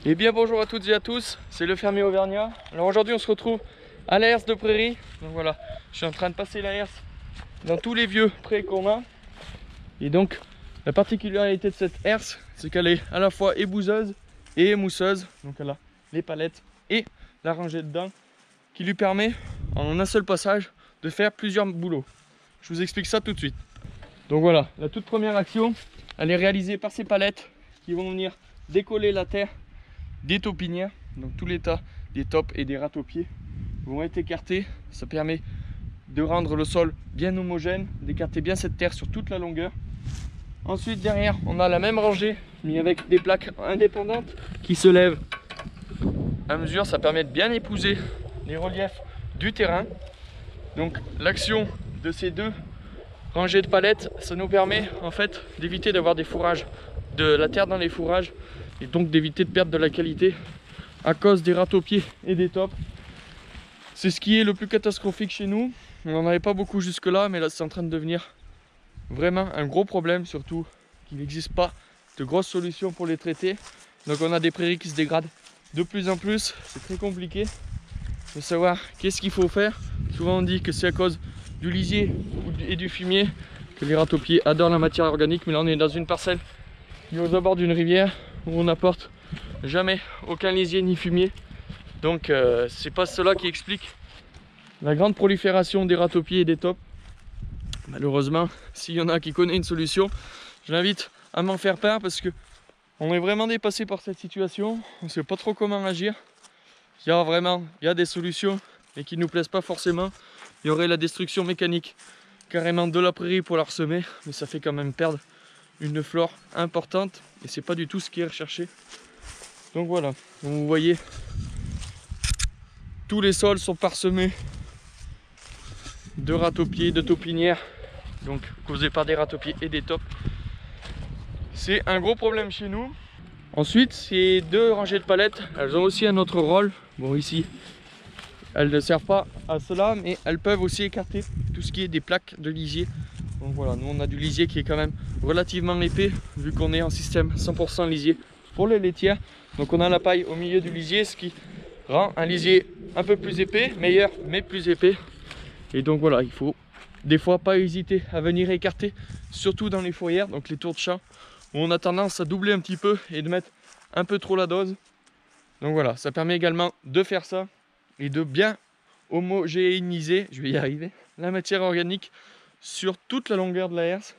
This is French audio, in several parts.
Et bien bonjour à toutes et à tous, c'est le fermier auvergnat. Alors aujourd'hui on se retrouve à la herse de prairie. Donc voilà, je suis en train de passer la herse dans tous les vieux prés qu'on a. Et donc la particularité de cette herse, c'est qu'elle est à la fois ébouseuse et émousseuse. Donc elle a les palettes et la rangée dedans qui lui permet en un seul passage de faire plusieurs boulots. Je vous explique ça tout de suite. Donc voilà, la toute première action, elle est réalisée par ces palettes qui vont venir décoller la terre des taupinières. Donc tout l'état des taupes et des râteaux-pieds vont être écartés. Ça permet de rendre le sol bien homogène, d'écarter bien cette terre sur toute la longueur. Ensuite derrière on a la même rangée mais avec des plaques indépendantes qui se lèvent à mesure. Ça permet de bien épouser les reliefs du terrain. Donc l'action de ces deux rangées de palettes, ça nous permet en fait d'éviter d'avoir des fourrages, de la terre dans les fourrages, et donc d'éviter de perdre de la qualité à cause des râteaux-pieds et des taupes. C'est ce qui est le plus catastrophique chez nous. On n'en avait pas beaucoup jusque là, mais là c'est en train de devenir vraiment un gros problème, surtout qu'il n'existe pas de grosses solutions pour les traiter. Donc on a des prairies qui se dégradent de plus en plus. C'est très compliqué de savoir qu'est-ce qu'il faut faire. Souvent on dit que c'est à cause du lisier et du fumier que les râteaux-pieds adorent la matière organique, mais là on est dans une parcelle qui est aux abords d'une rivière où on n'apporte jamais aucun lisier ni fumier. Donc c'est pas cela qui explique la grande prolifération des râteaux-pieds et des taupes. Malheureusement, s'il y en a qui connaît une solution, je l'invite à m'en faire part, parce que on est vraiment dépassé par cette situation. On ne sait pas trop comment agir. Il y a des solutions mais qui ne nous plaisent pas forcément. Il y aurait la destruction mécanique carrément de la prairie pour la ressemer, mais ça fait quand même perdre une flore importante et c'est pas du tout ce qui est recherché. Donc voilà, comme vous voyez, tous les sols sont parsemés de râteaux-pieds, de taupinières, donc causés par des râteaux-pieds et des taupes. C'est un gros problème chez nous. Ensuite, ces deux rangées de palettes, elles ont aussi un autre rôle. Bon, ici elles ne servent pas à cela, mais elles peuvent aussi écarter tout ce qui est des plaques de lisier. Donc voilà, nous on a du lisier qui est quand même relativement épais, vu qu'on est en système 100% lisier pour les laitières. Donc on a la paille au milieu du lisier, ce qui rend un lisier un peu plus épais, meilleur mais plus épais. Et donc voilà, il faut des fois pas hésiter à venir écarter, surtout dans les fourrières, donc les tours de chat, où on a tendance à doubler un petit peu et de mettre un peu trop la dose. Donc voilà, ça permet également de faire ça et de bien homogénéiser, je vais y arriver, la matière organique sur toute la longueur de la herse.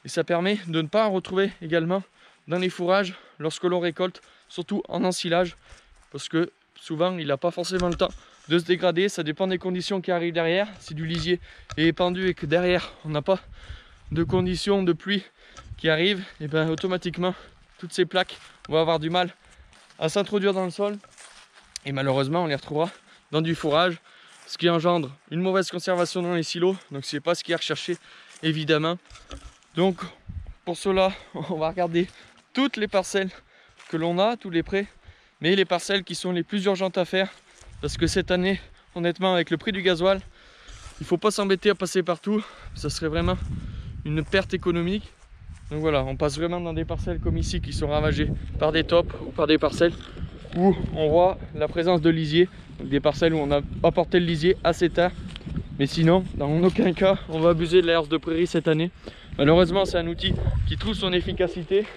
Et ça permet de ne pas en retrouver également dans les fourrages lorsque l'on récolte, surtout en ensilage, parce que souvent il n'a pas forcément le temps de se dégrader. Ça dépend des conditions qui arrivent derrière. Si du lisier est épandu et que derrière on n'a pas de conditions de pluie qui arrivent, et bien automatiquement toutes ces plaques vont avoir du mal à s'introduire dans le sol et malheureusement on les retrouvera dans du fourrage, ce qui engendre une mauvaise conservation dans les silos. Donc c'est pas ce qui est recherché évidemment. Donc pour cela on va regarder toutes les parcelles que l'on a, tous les prés, mais les parcelles qui sont les plus urgentes à faire, parce que cette année honnêtement avec le prix du gasoil, il faut pas s'embêter à passer partout, ça serait vraiment une perte économique. Donc voilà, on passe vraiment dans des parcelles comme ici qui sont ravagées par des taupes ou par des parcelles où on voit la présence de lisier. Donc des parcelles où on a apporté le lisier assez tard. Mais sinon, dans aucun cas, on va abuser de la herse de prairie cette année. Malheureusement, c'est un outil qui trouve son efficacité.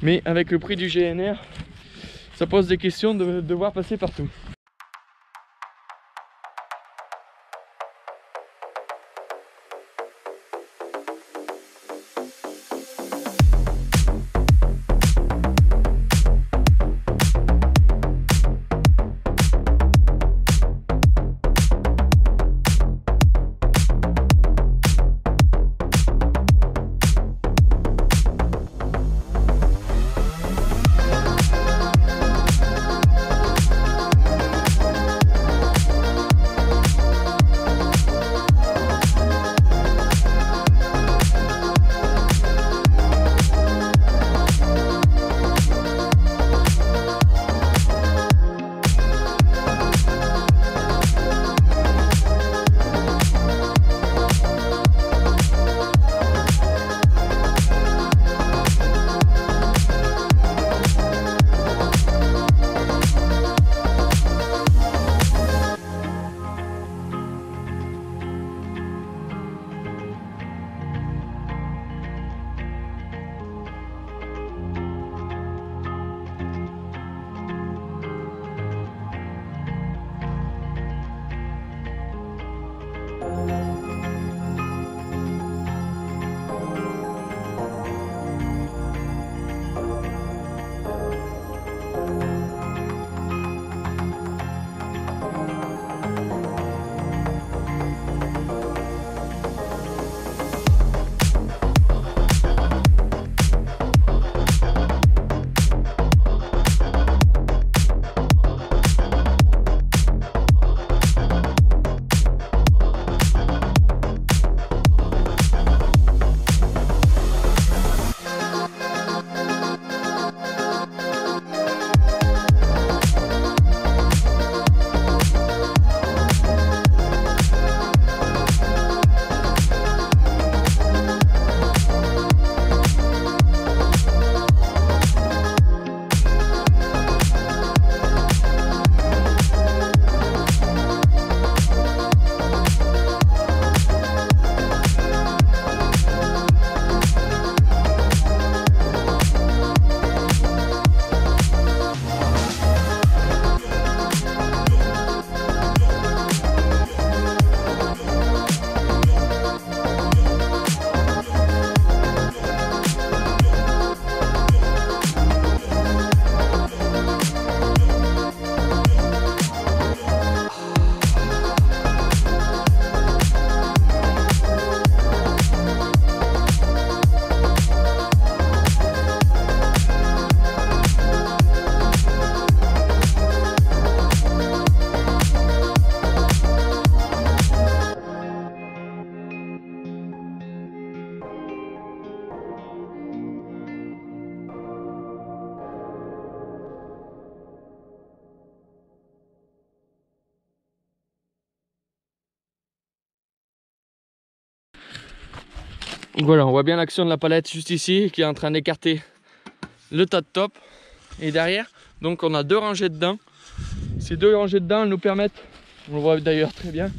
Mais avec le prix du GNR, ça pose des questions de devoir passer partout. Voilà, on voit bien l'action de la palette juste ici qui est en train d'écarter le tas de top. Et derrière, donc on a deux rangées de dents. Ces deux rangées de dents nous permettent, on le voit d'ailleurs très bien,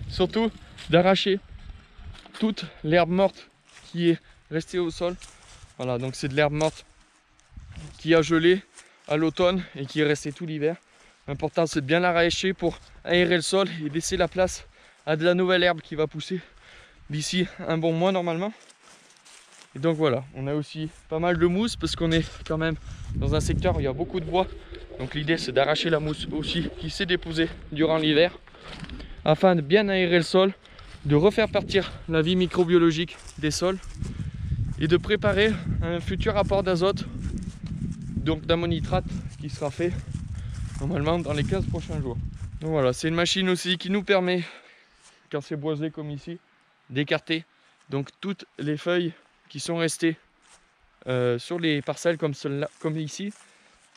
surtout d'arracher toute l'herbe morte qui est restée au sol. Voilà, donc c'est de l'herbe morte qui a gelé à l'automne et qui est restée tout l'hiver. L'important c'est de bien l'arracher pour aérer le sol et laisser la place à de la nouvelle herbe qui va pousser d'ici un bon mois normalement. Et donc voilà, on a aussi pas mal de mousse parce qu'on est quand même dans un secteur où il y a beaucoup de bois. Donc l'idée c'est d'arracher la mousse aussi qui s'est déposée durant l'hiver afin de bien aérer le sol, de refaire partir la vie microbiologique des sols et de préparer un futur apport d'azote, donc d'ammonitrate qui sera fait normalement dans les 15 prochains jours. Donc voilà, c'est une machine aussi qui nous permet, quand c'est boisé comme ici, d'écarter donc toutes les feuilles qui sont restées sur les parcelles comme celle-là, comme ici.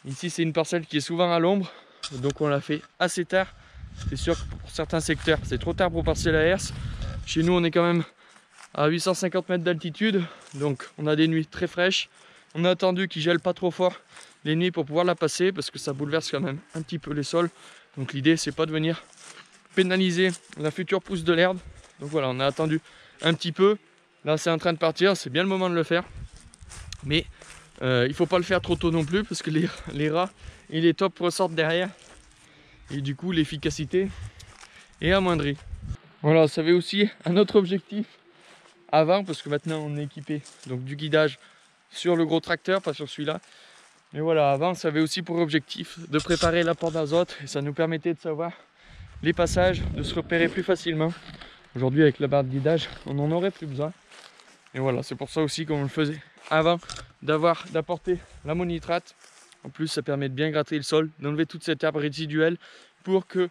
Ici c'est une parcelle qui est souvent à l'ombre, donc on l'a fait assez tard. C'est sûr que pour certains secteurs c'est trop tard pour passer la herse. Chez nous on est quand même à 850 mètres d'altitude, donc on a des nuits très fraîches. On a attendu qu'il gèle pas trop fort les nuits pour pouvoir la passer parce que ça bouleverse quand même un petit peu les sols. Donc l'idée c'est pas de venir pénaliser la future pousse de l'herbe. Donc voilà, on a attendu un petit peu. Là c'est en train de partir, c'est bien le moment de le faire. Mais il faut pas le faire trop tôt non plus parce que les rats et les tops ressortent derrière. Et du coup l'efficacité est amoindrie. Voilà, ça avait aussi un autre objectif avant, parce que maintenant on est équipé donc du guidage sur le gros tracteur, pas sur celui-là. Mais voilà, avant ça avait aussi pour objectif de préparer l'apport d'azote et ça nous permettait de savoir les passages, de se repérer plus facilement. Aujourd'hui avec la barre de guidage, on n'en aurait plus besoin. Et voilà, c'est pour ça aussi qu'on le faisait avant d'apporter l'ammonitrate. En plus ça permet de bien gratter le sol, d'enlever toute cette herbe résiduelle pour que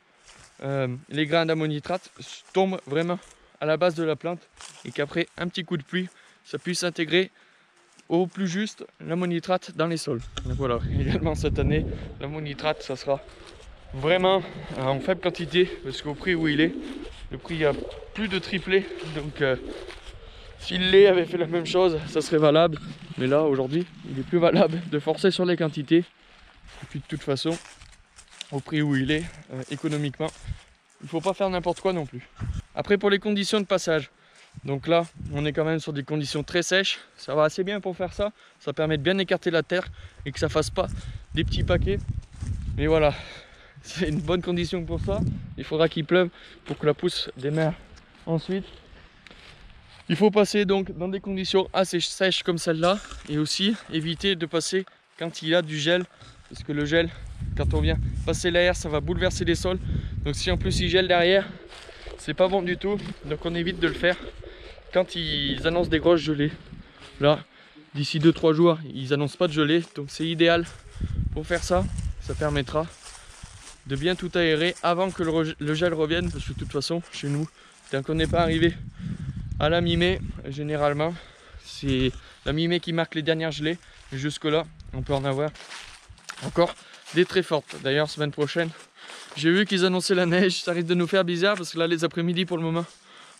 les grains d'ammonitrate tombent vraiment à la base de la plante et qu'après un petit coup de pluie ça puisse intégrer au plus juste l'ammonitrate dans les sols. Donc voilà, également cette année l'ammonitrate ça sera vraiment en faible quantité parce qu'au prix où il est, le prix a plus de triplé. Donc si le lait avait fait la même chose ça serait valable, mais là aujourd'hui il est plus valable de forcer sur les quantités. Et puis de toute façon au prix où il est, économiquement, il ne faut pas faire n'importe quoi non plus. Après pour les conditions de passage, donc là on est quand même sur des conditions très sèches, ça va assez bien pour faire ça, ça permet de bien écarter la terre et que ça fasse pas des petits paquets. Mais voilà, c'est une bonne condition pour ça, il faudra qu'il pleuve pour que la pousse démarre ensuite. Il faut passer donc dans des conditions assez sèches comme celle-là et aussi éviter de passer quand il y a du gel, parce que le gel, quand on vient passer l'air, ça va bouleverser les sols. Donc si en plus il gèle derrière, c'est pas bon du tout. Donc on évite de le faire quand ils annoncent des grosses gelées. Là, d'ici 2-3 jours, ils annoncent pas de gelée. Donc c'est idéal pour faire ça. Ça permettra de bien tout aérer avant que le gel revienne. Parce que de toute façon, chez nous, tant qu'on n'est pas arrivé à la mi-mai, généralement, c'est la mi-mai qui marque les dernières gelées. Et jusque là, on peut en avoir encore des très fortes. D'ailleurs semaine prochaine j'ai vu qu'ils annonçaient la neige, ça risque de nous faire bizarre parce que là les après-midi pour le moment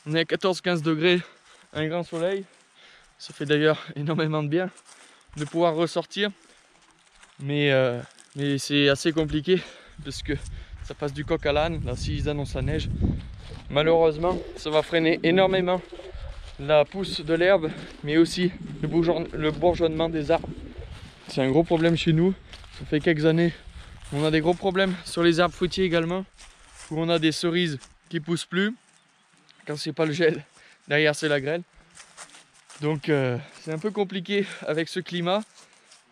on est à 14-15 degrés, un grand soleil. Ça fait d'ailleurs énormément de bien de pouvoir ressortir, mais c'est assez compliqué parce que ça passe du coq à l'âne. Là s'ils annoncent la neige, malheureusement ça va freiner énormément la pousse de l'herbe, mais aussi le bourgeonnement des arbres. C'est un gros problème chez nous. Ça fait quelques années on a des gros problèmes sur les arbres fruitiers également, où on a des cerises qui poussent plus. Quand c'est pas le gel, derrière c'est la grêle. Donc c'est un peu compliqué avec ce climat.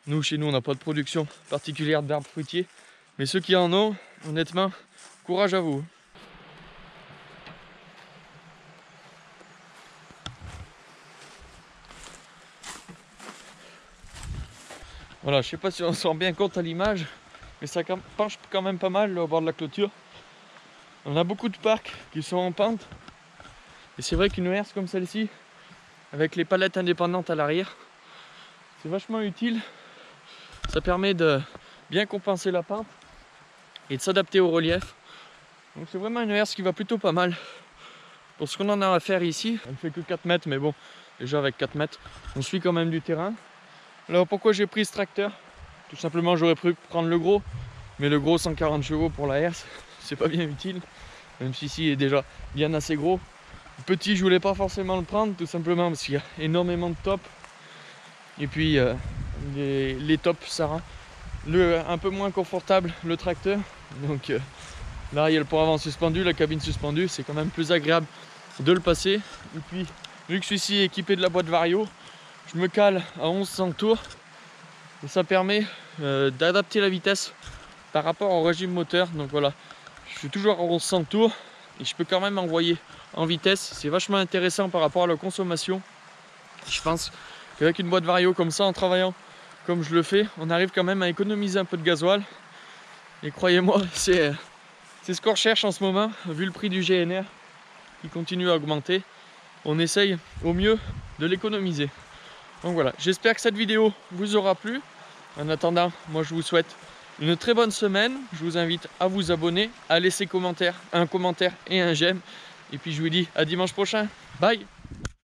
Nous chez nous on n'a pas de production particulière d'arbres fruitiers, mais ceux qui en ont, honnêtement, courage à vous. Voilà, je sais pas si on se rend bien compte à l'image, mais ça penche quand même pas mal là, au bord de la clôture. On a beaucoup de parcs qui sont en pente. Et c'est vrai qu'une herse comme celle-ci, avec les palettes indépendantes à l'arrière, c'est vachement utile. Ça permet de bien compenser la pente et de s'adapter au relief. Donc c'est vraiment une herse qui va plutôt pas mal. Pour ce qu'on en a à faire ici, elle fait que 4 mètres, mais bon, déjà avec 4 mètres, on suit quand même du terrain. Alors pourquoi j'ai pris ce tracteur? Tout simplement, j'aurais pu prendre le gros, mais le gros 140 chevaux pour la herse, c'est pas bien utile, même si ici il est déjà bien assez gros. Le petit, je voulais pas forcément le prendre, tout simplement parce qu'il y a énormément de tops, et puis les tops ça rend un peu moins confortable le tracteur. Donc là il y a le port avant suspendu, la cabine suspendue, c'est quand même plus agréable de le passer. Et puis vu que celui-ci est équipé de la boîte Vario, je me cale à 1100 tours et ça permet d'adapter la vitesse par rapport au régime moteur. Donc voilà, je suis toujours à 1100 tours et je peux quand même envoyer en vitesse. C'est vachement intéressant par rapport à la consommation. Je pense qu'avec une boîte Vario comme ça, en travaillant comme je le fais, on arrive quand même à économiser un peu de gasoil. Et croyez-moi, c'est ce qu'on recherche en ce moment, vu le prix du GNR qui continue à augmenter. On essaye au mieux de l'économiser. Donc voilà, j'espère que cette vidéo vous aura plu. En attendant, moi je vous souhaite une très bonne semaine. Je vous invite à vous abonner, à laisser un commentaire et un j'aime. Et puis je vous dis à dimanche prochain. Bye!